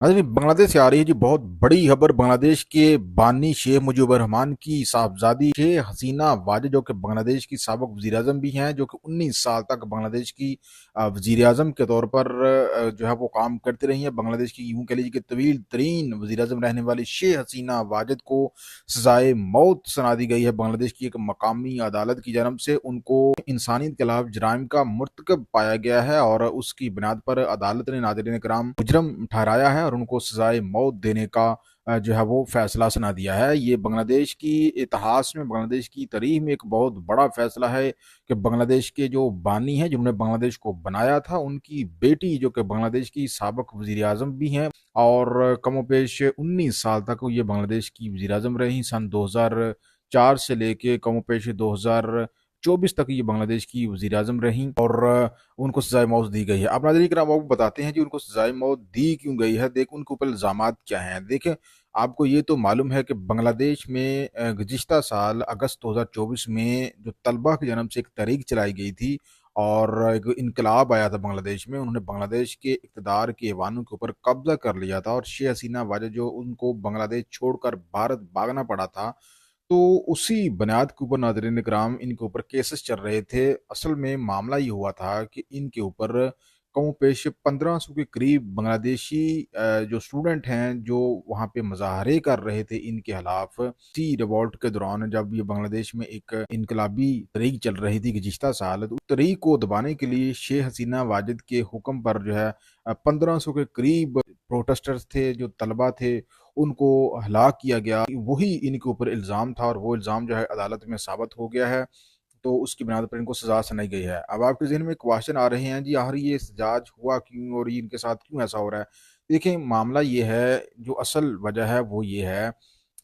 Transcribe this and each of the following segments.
नाज़रीन, बांग्लादेश से आ रही है जी बहुत बड़ी खबर। बांग्लादेश के बानी शेख मुजीबुर रहमान की साहबजादी शेख हसीना वाजिद, जो कि बांग्लादेश की साबिक वज़ीर-ए-आज़म भी हैं, जो कि 19 साल तक बांग्लादेश की वज़ीर-ए-आज़म के तौर पर जो है वो काम करती रही हैं। बांग्लादेश की यूँ कह लीजिए कि तवील तरीन वज़ीर-ए-आज़म रहने वाली शेख हसीना वाजिद को सज़ाए मौत सुना दी गई है बांग्लादेश की एक मकामी अदालत की जानब से। उनको इंसानियत के खिलाफ जराइम का मुर्तकब पाया गया है और उसकी बुनियाद पर अदालत ने नाज़रीन कराम मुजरम ठहराया है और उनको सजाए मौत देने का जो है वो फैसला सुना दिया है। ये बांग्लादेश की इतिहास में, बांग्लादेश की तारीख में एक बहुत बड़ा फैसला है कि बांग्लादेश के जो बानी हैं, जिन्होंने बांग्लादेश को बनाया था, उनकी बेटी जो कि बांग्लादेश की साबिक वज़ीर आज़म भी हैं और कमोपेश 19 साल तक ये बांग्लादेश की वज़ीर आज़म रहीं। सन 2004 से लेके कमोपेश 2024 तक ये बांग्लादेश की वज़ीर आज़म रहीं और उनको सज़ाए मौत दी गई है। अब नाज़रीन किराम, आपको बताते हैं जी उनको सज़ाए मौत दी क्यों गई है, देखें उनके ऊपर इल्ज़ामात क्या हैं। देखें, आपको ये तो मालूम है कि बांग्लादेश में गुज़िश्ता साल अगस्त 2024 में जो तलबा की जानब से एक तहरीक चलाई गई थी और एक इनकलाब आया था बांग्लादेश में। उन्होंने बांग्लादेश के इक़्तिदार के ऐवानों के ऊपर कब्ज़ा कर लिया था और शेख हसीना वाजिद जो उनको बांग्लादेश छोड़कर भारत भागना पड़ा था, तो उसी बुनियाद के ऊपर नाज़रीन इकराम इनके ऊपर केसेस चल रहे थे। असल में मामला ये हुआ था कि इनके ऊपर कमोपेश 1500 के करीब बांग्लादेशी जो स्टूडेंट हैं, जो वहाँ पे मुज़ाहरे कर रहे थे इनके खिलाफ। इसी रिवॉल्ट के दौरान जब ये बांग्लादेश में एक इनकलाबी तहरीक चल रही थी गुज़िश्ता साल, तो उस तहरीक को दबाने के लिए शेख हसीना वाजिद के हुक्म पर जो है 1500 के करीब प्रोटेस्टर्स थे, जो तलबा थे, उनको हलाक किया गया। वही इनके ऊपर इल्ज़ाम था और वो इल्ज़ाम जो है अदालत में साबित हो गया है, तो उसकी बुनियाद पर इनको सज़ा सुनाई गई है। अब आपके ज़हन में क्वेश्चन आ रहे हैं जी, आखिर ये एहतजाज हुआ क्यों और ये इनके साथ क्यों ऐसा हो रहा है? देखिए, मामला ये है, जो असल वजह है वो ये है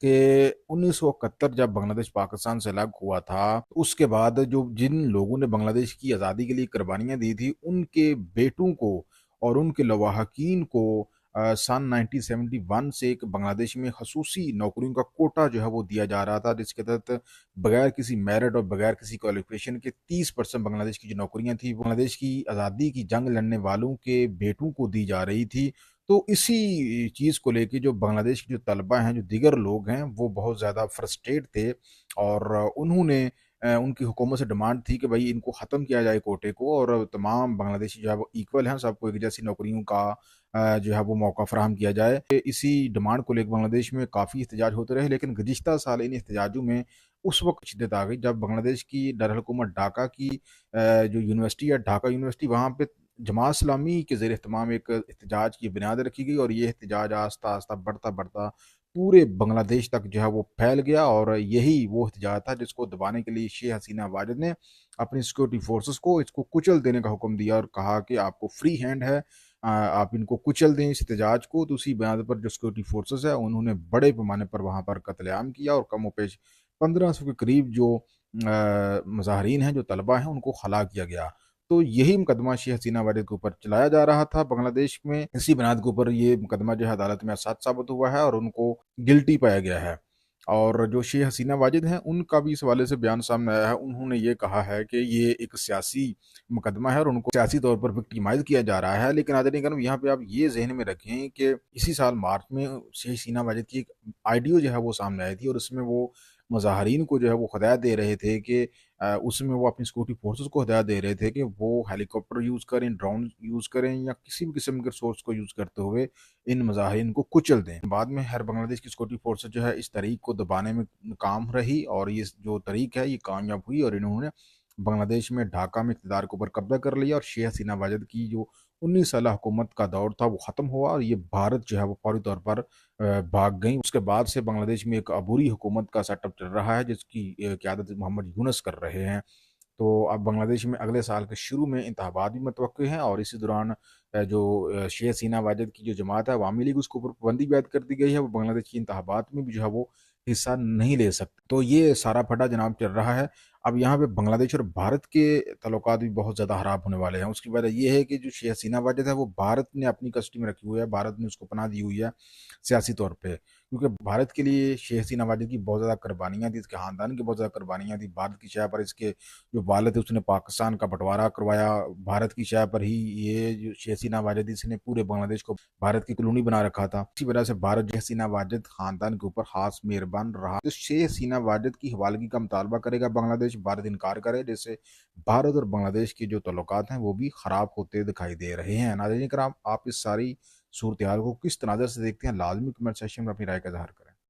कि 1971 जब बांग्लादेश पाकिस्तान से अलग हुआ था, उसके बाद जो जिन लोगों ने बांग्लादेश की आज़ादी के लिए कुर्बानियाँ दी थी, उनके बेटों को और उनके लवाहकीन को सन 1971 से एक बांग्लादेश में खसूसी नौकरियों का कोटा जो है वो दिया जा रहा था, जिसके तहत बगैर किसी मेरिट और बगैर किसी क्वालिफिकेशन के 30% बांग्लादेश की जो नौकरियां थी, बांग्लादेश की आज़ादी की जंग लड़ने वालों के बेटों को दी जा रही थी। तो इसी चीज़ को लेके जो बांग्लादेश के जो तलबा हैं, जो दीगर लोग हैं, वो बहुत ज़्यादा फ्रस्ट्रेट थे और उन्होंने उनकी हुकूमत से डिमांड थी कि भाई इनको ख़त्म किया जाए कोटे को और तमाम बांग्लादेशी जो है वो इक्वल हैं, सबको एक जैसी नौकरियों का जो है वो मौका फ़राहम किया जाए। इसी डिमांड को लेकर बांग्लादेश में काफ़ी एहतजाज होते रहे, लेकिन गुज़िश्ता साल इन एहतजाजों में उस वक़्त शिद्दत आ गई जब बांग्लादेश की दारकूमत ढाका की जो यूनिवर्सिटी है, ढाका यूनिवर्सिटी, वहाँ पे जमात इस्लामी के ज़ेर एहतमाम एक एहतजाज की बुनियाद रखी गई और ये एहतजाज आहिस्ता-आहिस्ता बढ़ता-बढ़ता पूरे बांग्लादेश तक जो है वो फैल गया और यही वो एहतजाज था जिसको दबाने के लिए शेख हसीना वाजिद ने अपनी सिक्योरिटी फोर्सेस को इसको कुचल देने का हुक्म दिया और कहा कि आपको फ्री हैंड है, आप इनको कुचल दें इस एहतजाज को। तो उसी बुनियाद पर जो सिक्योरिटी फोर्सेस है, उन्होंने बड़े पैमाने पर वहाँ पर कत्लेआम किया और कमोपेश 1500 के करीब जो मुजाहरीन हैं, जो तलबा हैं, उनको हलाक किया गया। तो यही मुकदमा शेख हसीना वाजिद के ऊपर चलाया जा रहा था बांग्लादेश में। इसी बुनियाद के ऊपर ये मुकदमा जो है अदालत में सच साबित हुआ है और उनको गिल्टी पाया गया है। और जो शेख हसीना वाजिद हैं, उनका भी इस हवाले से बयान सामने आया है। उन्होंने ये कहा है कि ये एक सियासी मुकदमा है और उनको सियासी तौर पर विक्टिमाइज़ किया जा रहा है। लेकिन नाज़रीन करम, यहाँ पे आप ये ज़हन में रखें कि इसी साल मार्च में शेख हसीना वाजिद की एक ऑडियो जो है वो सामने आई थी और उसमें वो मुज़ाहरीन को जो है वो हिदायत दे रहे थे कि उसमें वो अपनी सिक्योरिटी फोर्सेस को हिदायत दे रहे थे कि वो हेलीकॉप्टर यूज़ करें, ड्रोन यूज़ करें या किसी भी किस्म के सोर्स को यूज़ करते हुए इन मुज़ाहिरीन को कुचल दें। बाद में हर बांग्लादेश की सिक्योरिटी फोर्सेस जो है इस तहरीक को दबाने में काम रही और ये जो तहरीक है ये कामयाब हुई और इन्होंने बांग्लादेश में ढाका में इक़्तिदार के ऊपर कब्ज़ा कर लिया और शेख हसीना वाजिद की जो 19 साला हुकूमत का दौर था वो ख़त्म हुआ और ये भारत जो है वो फौरी तौर पर भाग गईं। उसके बाद से बांग्लादेश में एक अबूरी हुकूमत का सेटअप चल रहा है जिसकी क़यादत मोहम्मद यूनस कर रहे हैं। तो अब बांग्लादेश में अगले साल के शुरू में इंतखाबात भी मुतवक्किल हैं और इसी दौरान जो शेख हसीना वाजिद की जो जमात है अवामी लीग, उसके ऊपर पाबंदी भी आयद कर दी गई है। वो बांग्लादेश की इंतखाबात में भी जो है वो हिस्सा नहीं ले सकते। तो ये सारा फटा जनाब चल रहा है। अब यहाँ पे बांग्लादेश और भारत के ताल्लुकात भी बहुत ज़्यादा ख़राब होने वाले हैं। उसकी वजह ये है कि जो शेख हसीना वाजिद है वो भारत ने अपनी कस्टडी में रखी हुई है, भारत ने उसको पनाह दी हुई है सियासी तौर पे। क्योंकि भारत के लिए शेख हसीना वाजिद की बहुत ज़्यादा कुर्बानियाँ थी, इसके ख़ानदान की बहुत ज़्यादा कुर्बानियाँ थी। भारत की शह पर इसके जो वालिद थे उसने पाकिस्तान का बँटवारा करवाया, भारत की शह पर ही ये जो शेख हसीना वाजिद इसने पूरे बांग्लादेश को भारत की कॉलोनी बना रखा था। इसी वजह से भारत शेख हसीना वाजिद ख़ानदान के ऊपर ख़ास मेहरबान रहा। तो शेख हसीना वाजिद की हवालगी का मुतालबा करेगा बांग्लादेश, भारत इनकार करे, जिससे भारत और बांग्लादेश के जो ताल्लुकात हैं वो भी ख़राब होते दिखाई दे रहे हैं। नाज़रीन किराम, आप इस सारी सूरत हाल को किस नज़र से देखते हैं, लाजमी कमेंट सेक्शन में अपनी राय का इज़हार करें।